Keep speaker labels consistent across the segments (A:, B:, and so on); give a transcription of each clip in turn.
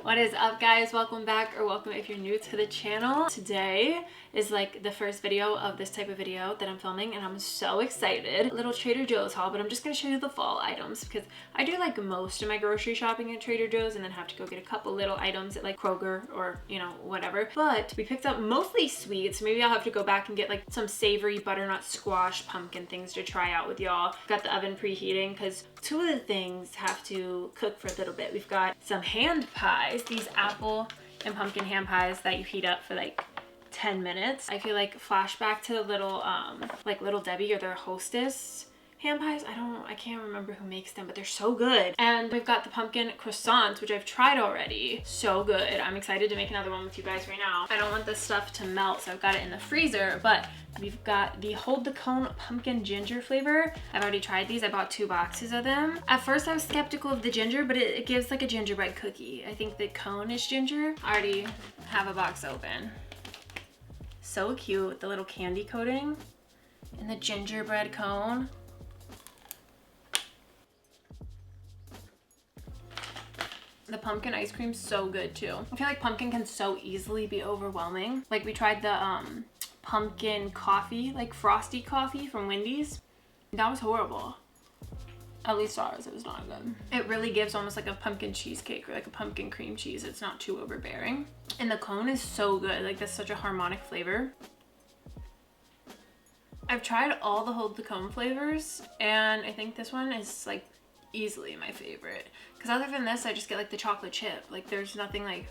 A: What is up, guys? Welcome back, or welcome if you're new to the channel. Today is like the first video of this type of video that I'm filming, and I'm so excited. A little Trader Joe's haul, but I'm just gonna show you the fall items because I do like most of my grocery shopping at Trader Joe's and then have to go get a couple little items at like Kroger or, you know, whatever. But we picked up mostly sweets. Maybe I'll have to go back and get like some savory butternut squash pumpkin things to try out with y'all. Got the oven preheating because two of the things have to cook for a little bit. We've got some hand pies, these apple and pumpkin hand pies that you heat up for like 10 minutes. I feel like flashback to the little like Little Debbie or their Hostess hand pies. I can't remember who makes them, but they're so good. And we've got the pumpkin croissants, which I've tried already. So good. I'm excited to make another one with you guys right now. I don't want this stuff to melt, so I've got it in the freezer, but we've got the Hold the Cone pumpkin ginger flavor. I've already tried these. I bought 2 boxes of them. At first I was skeptical of the ginger, but it gives like a gingerbread cookie. I think the cone is ginger. I already have a box open. So cute with the little candy coating and the gingerbread cone. The pumpkin ice cream's so good too. I feel like pumpkin can so easily be overwhelming. Like we tried the pumpkin coffee, like frosty coffee from Wendy's. That was horrible. At least ours, it was not good. It really gives almost like a pumpkin cheesecake or like a pumpkin cream cheese. It's not too overbearing. And the cone is so good. Like that's such a harmonic flavor. I've tried all the Hold the Cone flavors and I think this one is like easily my favorite. Because other than this, I just get like the chocolate chip. Like there's nothing like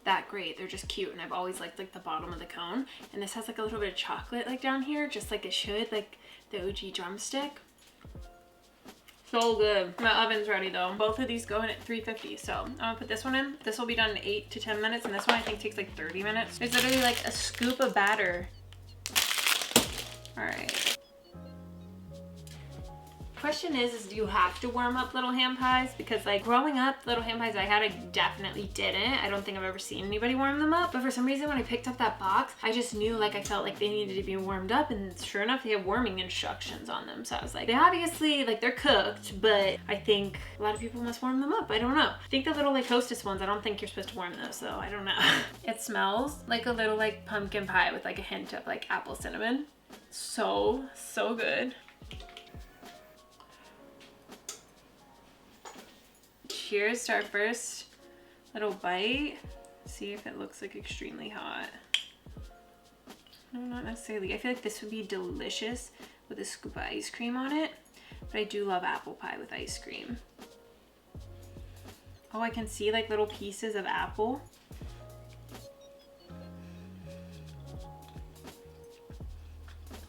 A: that great. They're just cute, and I've always liked like the bottom of the cone. And this has like a little bit of chocolate like down here, just like it should, like the OG drumstick. So good. My oven's ready though. Both of these go in at 350, so I'm gonna put this one in. This will be done in 8 to 10 minutes, and this one I think takes like 30 minutes. It's literally like a scoop of batter. All right. Question is do you have to warm up little hand pies? Because like growing up, little hand pies I had, I definitely didn't. I don't think I've ever seen anybody warm them up, but for some reason when I picked up that box, I just knew, like I felt like they needed to be warmed up, and sure enough they have warming instructions on them. So I was like, they obviously, like they're cooked, but I think a lot of people must warm them up. I don't know. I think the little like Hostess ones, I don't think you're supposed to warm those, so I don't know. It smells like a little like pumpkin pie with like a hint of like apple cinnamon. So good. Cheers to our first little bite. See if it looks like extremely hot. No, not necessarily. I feel like this would be delicious with a scoop of ice cream on it, but I do love apple pie with ice cream. Oh, I can see like little pieces of apple.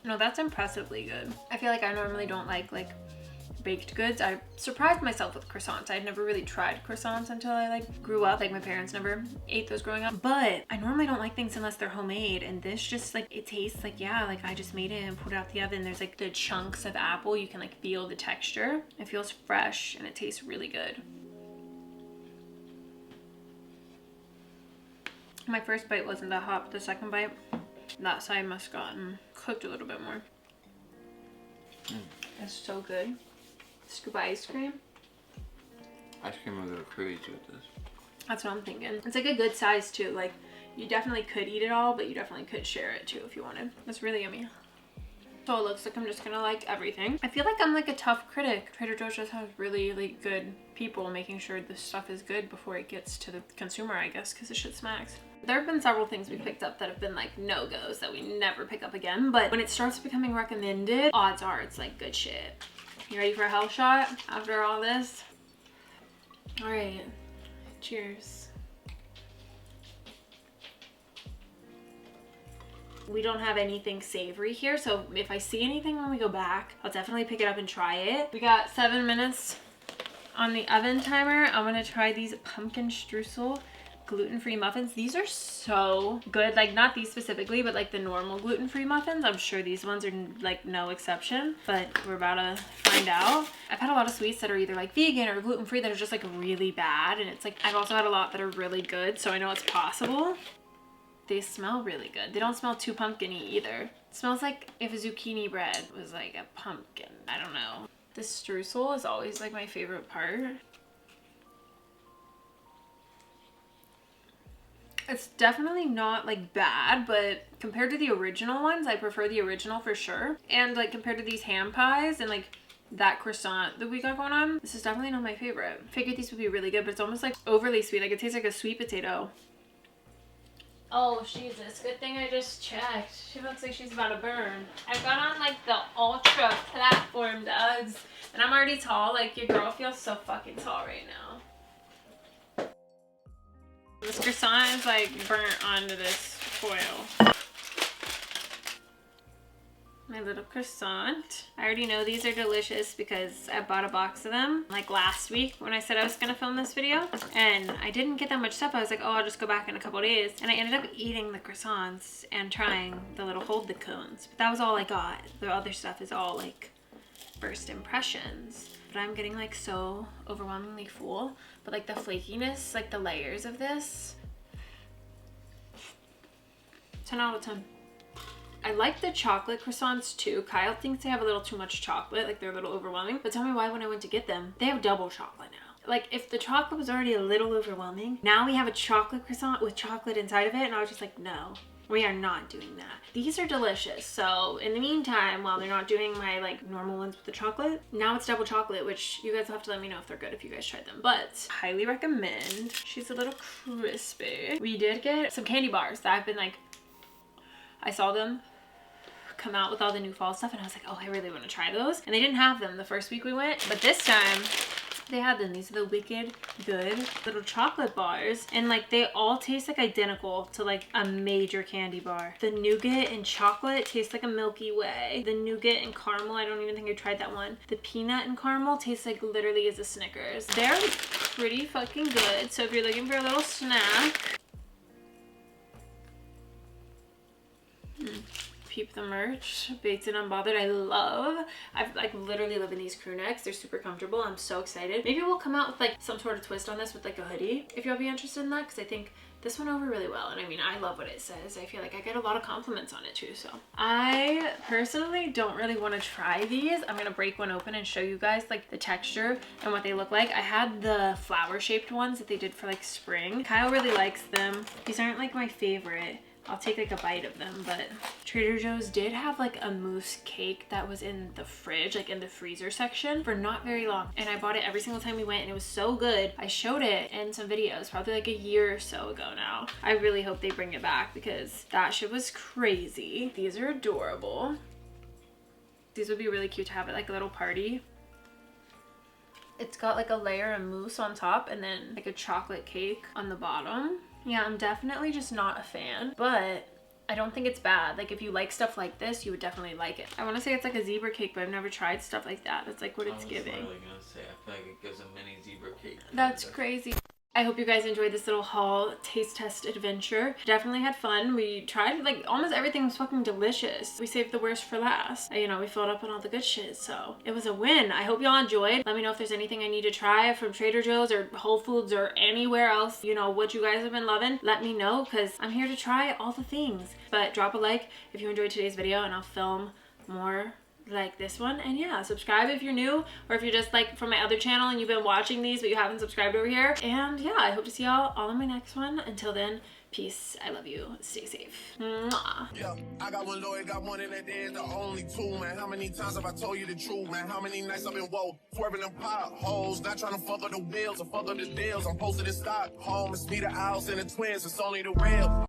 A: No, that's impressively good. I feel like I normally don't like baked goods. I surprised myself with croissants. I'd never really tried croissants until I like grew up. Like my parents never ate those growing up, but I normally don't like things unless they're homemade, and this just like, it tastes like, yeah, like I just made it and put it out the oven. There's like the chunks of apple. You can like feel the texture. It feels fresh and it tastes really good. My first bite wasn't that hot, but the second bite, that side must have gotten cooked a little bit more. It's so good. Scoop of ice cream.
B: Ice cream will go crazy with this.
A: That's what I'm thinking. It's like a good size too. Like you definitely could eat it all, but you definitely could share it too if you wanted. It's really yummy. So it looks like I'm just gonna like everything. I feel like I'm like a tough critic. Trader Joe's just has really like good people making sure this stuff is good before it gets to the consumer, I guess, because this shit smacks. There have been several things we picked up that have been like no-goes that we never pick up again, but when it starts becoming recommended, odds are it's like good shit. You ready for a health shot after all this? All right, cheers. We don't have anything savory here, so if I see anything when we go back, I'll definitely pick it up and try it. We got 7 minutes on the oven timer. I'm gonna try these pumpkin streusel gluten-free muffins. These are so good. Like not these specifically, but like the normal gluten-free muffins. I'm sure these ones are like no exception, but we're about to find out. I've had a lot of sweets that are either like vegan or gluten-free that are just like really bad, and it's like I've also had a lot that are really good, so I know it's possible. They smell really good. They don't smell too pumpkin-y either. It smells like if zucchini bread was like a pumpkin. I don't know. The streusel is always like my favorite part. It's definitely not like bad, but compared to the original ones, I prefer the original for sure. And like compared to these ham pies and like that croissant that we got going on, this is definitely not my favorite. Figured these would be really good, but it's almost like overly sweet. Like it tastes like a sweet potato. Oh, Jesus. Good thing I just checked. She looks like she's about to burn. I got on like the ultra platform Uggs, and I'm already tall. Like your girl feels so fucking tall right now. This croissant is like burnt onto this foil. My little croissant. I already know these are delicious because I bought a box of them like last week when I said I was gonna film this video, and I didn't get that much stuff. I was like, oh, I'll just go back in a couple days, and I ended up eating the croissants and trying the little hold the cones, but that was all I got. The other stuff is all like first impressions. But I'm getting like so overwhelmingly full, but like the flakiness, like the layers of this, 10 out of 10. I like the chocolate croissants too. Kyle thinks they have a little too much chocolate, like they're a little overwhelming. But tell me why when I went to get them, they have double chocolate now. Like if the chocolate was already a little overwhelming, now we have a chocolate croissant with chocolate inside of it, and I was just like, no, we are not doing that. These are delicious. So in the meantime, while they're not doing my like normal ones with the chocolate, now it's double chocolate, which you guys will have to let me know if they're good if you guys tried them. But highly recommend. She's a little crispy. We did get some candy bars that I've been like, I saw them come out with all the new fall stuff, and I was like, oh, I really want to try those. And they didn't have them the first week we went, but this time they had them. These are the Wicked Good little chocolate bars, and like they all taste like identical to like a major candy bar. The nougat and chocolate tastes like a Milky Way. The nougat and caramel, I don't even think I tried that one. The peanut and caramel tastes like literally as a Snickers. They're pretty fucking good. So if you're looking for a little snack, peep the merch. Baked and Unbothered, I love. I've like literally live in these crew necks. They're super comfortable. I'm so excited. Maybe we'll come out with like some sort of twist on this with like a hoodie if y'all be interested in that, because I think this went over really well. And I mean, I love what it says. I feel like I get a lot of compliments on it too. So I personally don't really want to try these. I'm gonna break one open and show you guys like the texture and what they look like. I had the flower shaped ones that they did for like spring. Kyle really likes them. These aren't like my favorite. I'll take like a bite of them, but Trader Joe's did have like a mousse cake that was in the fridge, like in the freezer section for not very long. And I bought it every single time we went, and it was so good. I showed it in some videos probably like a year or so ago now. I really hope they bring it back because that shit was crazy. These are adorable. These would be really cute to have at like a little party. It's got like a layer of mousse on top and then like a chocolate cake on the bottom. Yeah, I'm definitely just not a fan, but I don't think it's bad. Like if you like stuff like this, you would definitely like it. I want to say it's like a zebra cake, but I've never tried stuff like that. That's like what it's giving.
B: I was literally gonna say, I feel like it gives a mini zebra cake.
A: That's crazy. I hope you guys enjoyed this little haul taste test adventure. Definitely had fun. We tried like almost everything was fucking delicious. We saved the worst for last. You know, we filled up on all the good shit, so it was a win. I hope y'all enjoyed. Let me know if there's anything I need to try from Trader Joe's or Whole Foods or anywhere else. You know, what you guys have been loving. Let me know because I'm here to try all the things. But drop a like if you enjoyed today's video, and I'll film more like this one. And yeah, subscribe if you're new, or if you're just like from my other channel and you've been watching these but you haven't subscribed over here. And yeah, I hope to see y'all all in my next one. Until then, peace. I love you. Stay safe. Mwah.
C: Yeah, I got one lawyer, got one in that day, the only two, man. How many times have I told you the truth, man? How many nights I've been woke, swerving them potholes, not trying to fuck up the wheels or fuck up the deals. I'm posted in stock, home, it's me, the owls, and the twins, it's only the real.